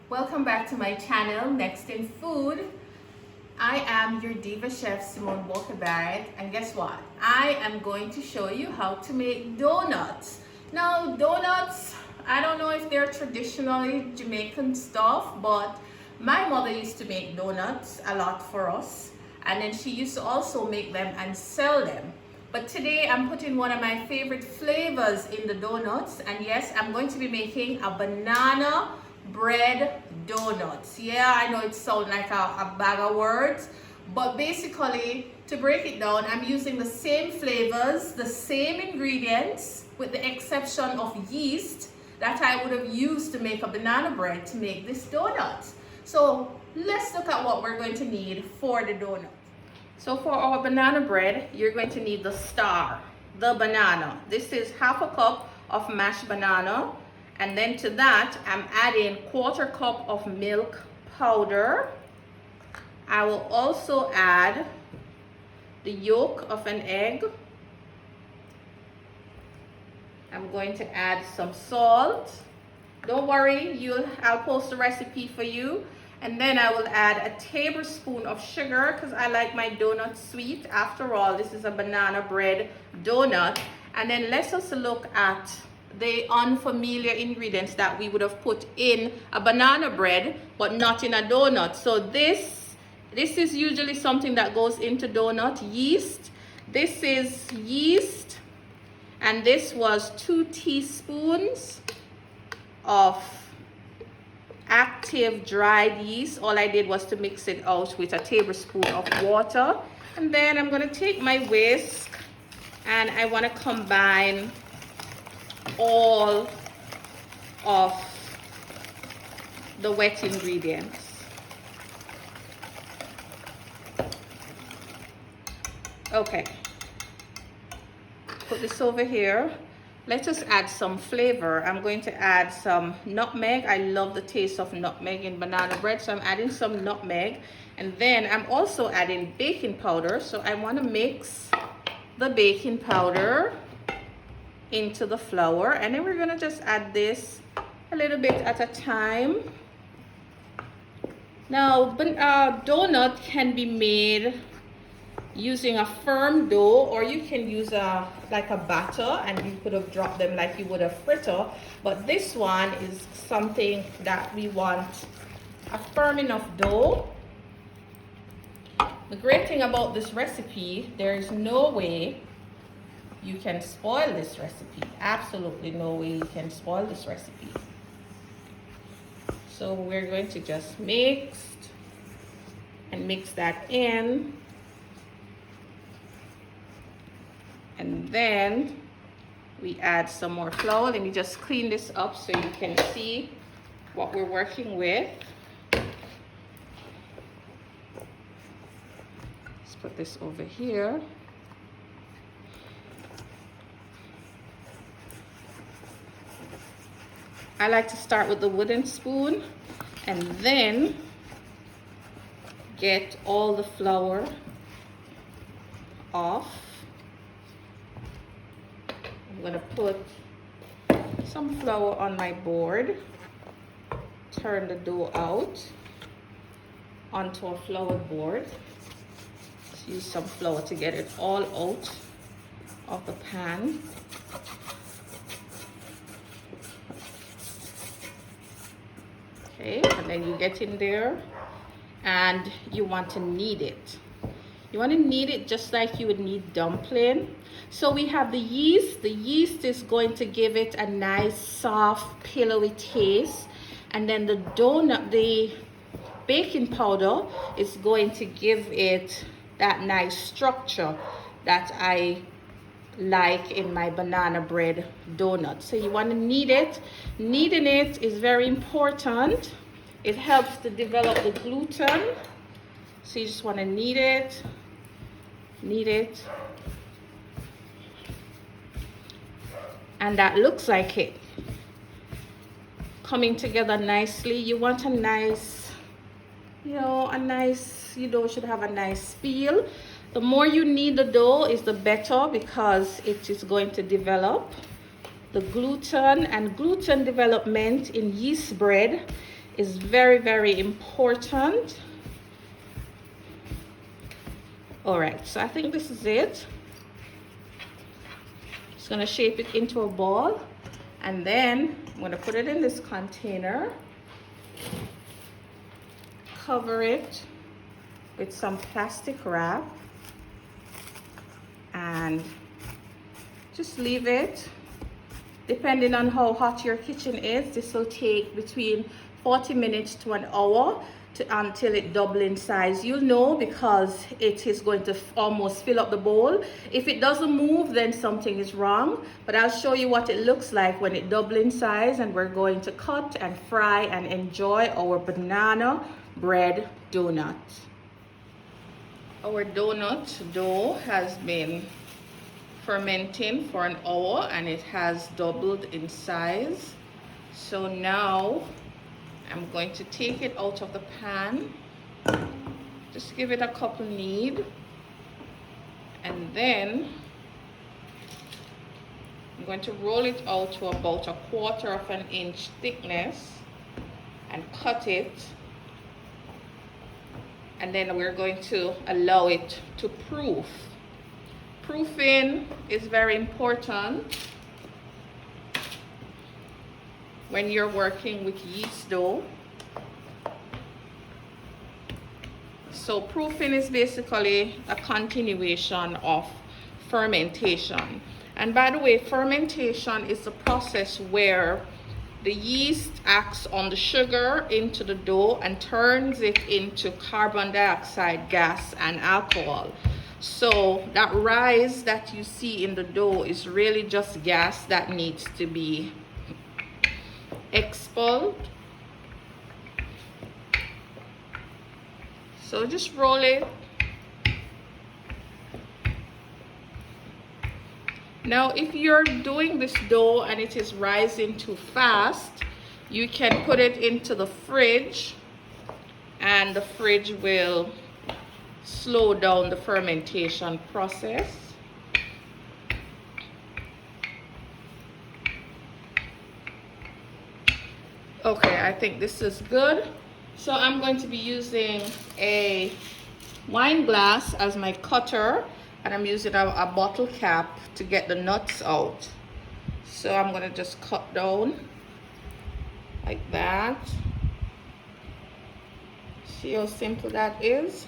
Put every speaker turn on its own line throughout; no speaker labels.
Welcome back to my channel, Next in Food. I am your diva chef, Simone Walker-Barrett, and guess what? I am going to show you how to make donuts. Now, donuts, I don't know if they're traditionally Jamaican stuff, but my mother used to make donuts a lot for us, and then she used to also make them and sell them. But today I'm putting one of my favorite flavors in the donuts, and yes, I'm going to be making a banana bread donuts. Yeah, I know it sounds like a bag of words, but basically, to break it down, I'm using the same flavors, the same ingredients, with the exception of yeast that I would have used to make a banana bread to make this donut. So let's look at what we're going to need for the donut. So for our banana bread, you're going to need the star, the banana. This is half a cup of mashed banana. And then to that, I'm adding 1/4 cup of milk powder. I will also add the yolk of an egg. I'm going to add some salt. Don't worry, I'll post a recipe for you. And then I will add a tablespoon of sugar because I like my donut sweet. After all, this is a banana bread donut. And then let's also look at the unfamiliar ingredients that we would have put in a banana bread but not in a donut. So this is usually something that goes into donut. Yeast. This is yeast, and this was 2 teaspoons of active dried yeast. All I did was to mix it out with a tablespoon of water. And then I'm going to take my whisk and I want to combine all of the wet ingredients. Okay, put this over here. Let us add some flavor. I'm going to add some nutmeg. I love the taste of nutmeg in banana bread, so I'm adding some nutmeg. And then I'm also adding baking powder. So I want to mix the baking powder into the flour, and then we're going to just add this a little bit at a time. Now, donut can be made using a firm dough, or you can use like a batter, and you could have dropped them like you would a fritter. But this one is something that we want a firm enough dough. The great thing about this recipe, there is no way you can spoil this recipe. Absolutely no way you can spoil this recipe. So we're going to just mix that in. And then we add some more flour. Let me just clean this up so you can see what we're working with. Let's put this over here. I like to start with the wooden spoon and then get all the flour off. I'm going to put some flour on my board, turn the dough out onto a floured board. Let's use some flour to get it all out of the pan. Okay, and then you get in there and you want to knead it. You want to knead it just like you would knead dumpling. So we have the yeast. The yeast is going to give it a nice, soft, pillowy taste. And then the donut, the baking powder is going to give it that nice structure that I like in my banana bread donut. So you want to knead it. Kneading it is very important. It helps to develop the gluten. So you just want to knead it, and that looks like it coming together nicely. You want a nice, your dough should have a nice feel. The more you knead the dough is the better, because it is going to develop the gluten, and gluten development in yeast bread is very, very important. All right, so I think this is it. Just gonna shape it into a ball, and then I'm gonna put it in this container, cover it with some plastic wrap, and just leave it. Depending on how hot your kitchen is, this will take between 40 minutes to an hour until it doubles in size. You'll know because it is going to almost fill up the bowl. If it doesn't move, then something is wrong. But I'll show you what it looks like when it doubles in size, and we're going to cut and fry and enjoy our banana bread donut. Our donut dough has been fermenting for an hour and it has doubled in size. So now I'm going to take it out of the pan, just give it a couple knead, and then I'm going to roll it out to about 1/4 of an inch thickness and cut it, and then we're going to allow it to proof. Proofing is very important when you're working with yeast dough. So proofing is basically a continuation of fermentation. And by the way, fermentation is the process where the yeast acts on the sugar into the dough and turns it into carbon dioxide gas and alcohol. So that rise that you see in the dough is really just gas that needs to be expelled. So just roll it. Now if you're doing this dough and it is rising too fast, you can put it into the fridge and the fridge will slow down the fermentation process. Okay, I think this is good. So I'm going to be using a wine glass as my cutter, and I'm using a bottle cap to get the nuts out. So I'm going to just cut down like that. See how simple that is?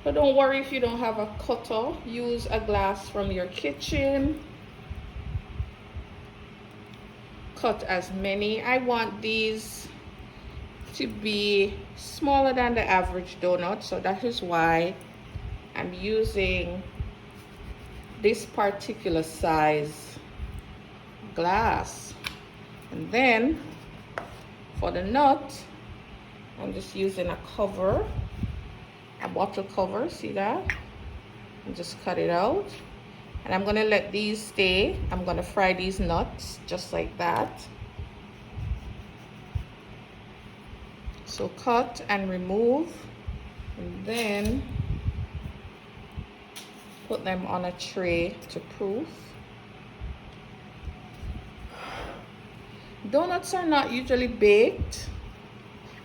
But don't worry if you don't have a cutter. Use a glass from your kitchen. Cut as many. I want these to be smaller than the average donut, so that is why I'm using this particular size glass. And then for the nut, I'm just using a cover, a bottle cover, see that? And just cut it out. And I'm gonna let these stay. I'm gonna fry these nuts just like that. So cut and remove, and then put them on a tray to proof. Donuts are not usually baked,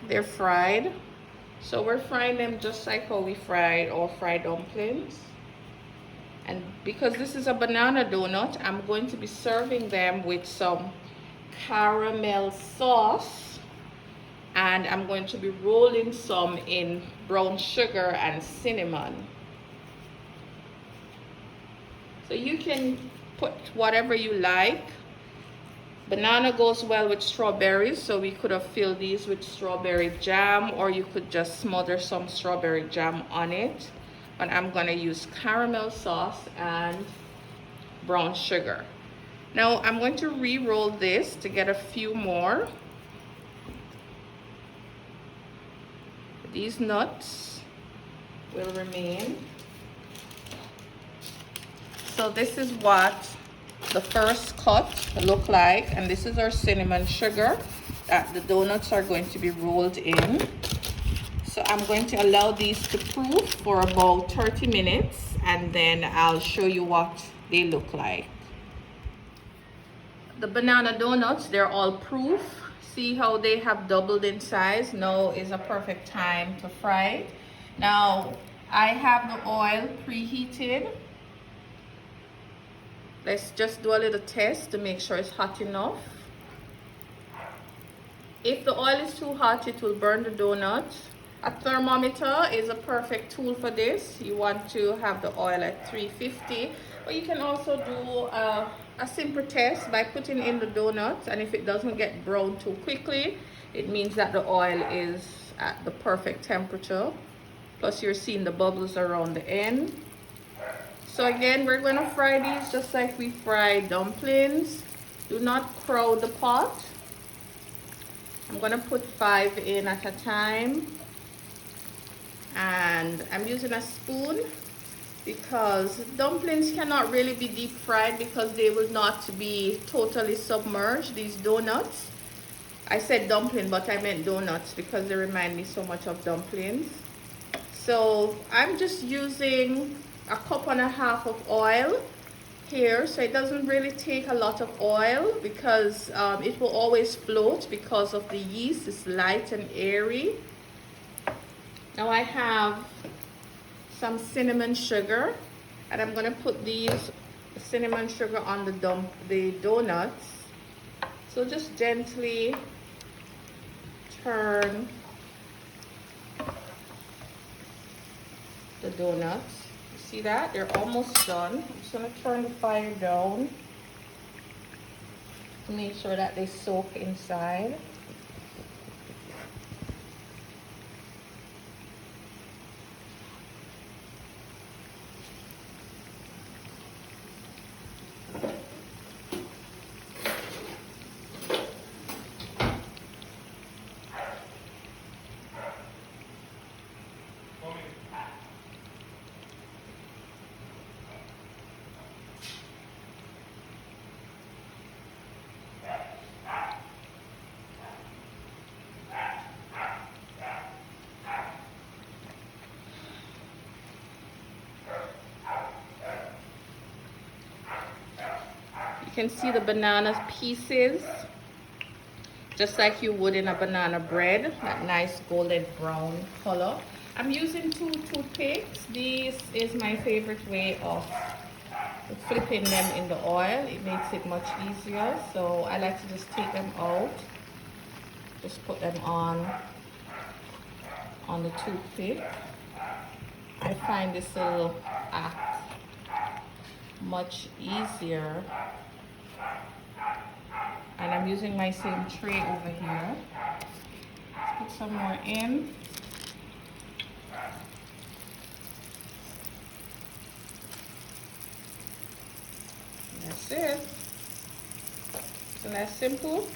they're fried. So we're frying them just like how we fried our fried dumplings. And because this is a banana donut, I'm going to be serving them with some caramel sauce, and I'm going to be rolling some in brown sugar and cinnamon. So you can put whatever you like. Banana goes well with strawberries, so we could have filled these with strawberry jam, or you could just smother some strawberry jam on it. But I'm gonna use caramel sauce and brown sugar. Now I'm going to re-roll this to get a few more. These nuts will remain. So this is what the first cut look like, and this is our cinnamon sugar that the donuts are going to be rolled in. So I'm going to allow these to proof for about 30 minutes, and then I'll show you what they look like. The banana donuts, they're all proof. See how they have doubled in size? Now is a perfect time to fry it. Now I have the oil preheated. Let's just do a little test to make sure it's hot enough. If the oil is too hot, it will burn the donuts. A thermometer is a perfect tool for this. You want to have the oil at 350, but you can also do a simple test by putting in the donuts, and if it doesn't get brown too quickly, it means that the oil is at the perfect temperature. Plus you're seeing the bubbles around the end. So again, we're going to fry these just like we fry dumplings. Do not crowd the pot. I'm going to put 5 in at a time. And I'm using a spoon because dumplings cannot really be deep fried because they will not be totally submerged. These donuts, I said dumpling, but I meant donuts because they remind me so much of dumplings. So I'm just using 1.5 cups of oil here, so it doesn't really take a lot of oil because it will always float because of the yeast. It's light and airy. Now I have some cinnamon sugar, and I'm going to put these cinnamon sugar on the donuts. So just gently turn the donuts. You see that? They're almost done. I'm just going to turn the fire down to make sure that they soak inside. You can see the banana pieces just like you would in a banana bread, that nice golden brown color. I'm using 2 toothpicks. This is my favorite way of flipping them in the oil. It makes it much easier, so I like to just take them out, just put them on the toothpick. I find this little act much easier. And I'm using my same tray over here. Let's put some more in. That's it. So that's simple.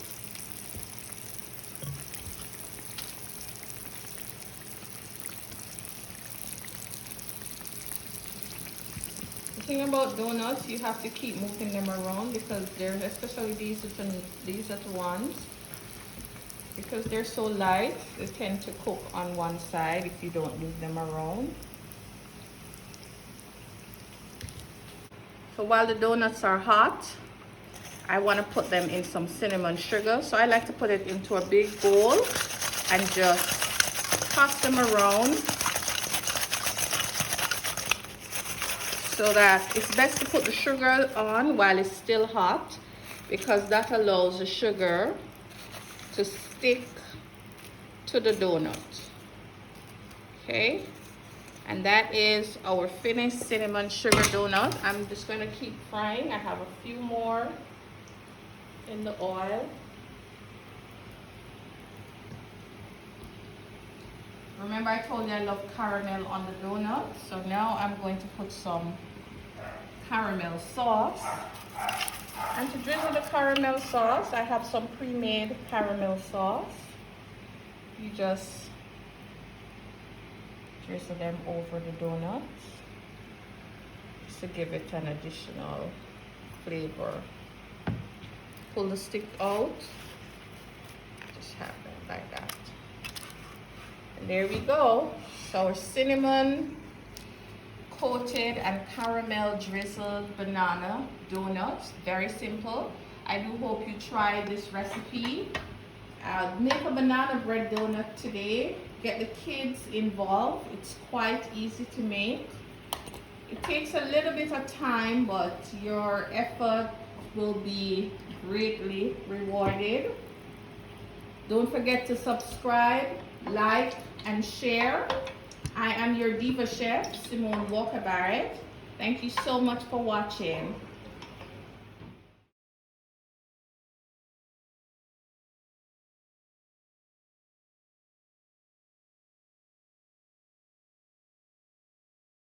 The thing about donuts, you have to keep moving them around because they're, especially these little ones, because they're so light, they tend to cook on one side if you don't move them around. So while the donuts are hot, I want to put them in some cinnamon sugar. So I like to put it into a big bowl and just toss them around. So that it's best to put the sugar on while it's still hot, because that allows the sugar to stick to the donut. Okay, and that is our finished cinnamon sugar donut. I'm just going to keep frying. I have a few more in the oil. Remember I told you I love caramel on the donut, so now I'm going to put some caramel sauce. And to drizzle the caramel sauce, I have some pre-made caramel sauce. You just drizzle them over the donuts just to give it an additional flavor. Pull the stick out, just have it like that. And there we go. So our cinnamon coated and caramel drizzled banana donuts. Very simple. I do hope you try this recipe I'll make a banana bread donut today. Get the kids involved. It's quite easy to make. It takes a little bit of time, but your effort will be greatly rewarded. Don't forget to subscribe, like, and share. I am your Diva Chef, Simone Walker Barrett. Thank you so much for watching.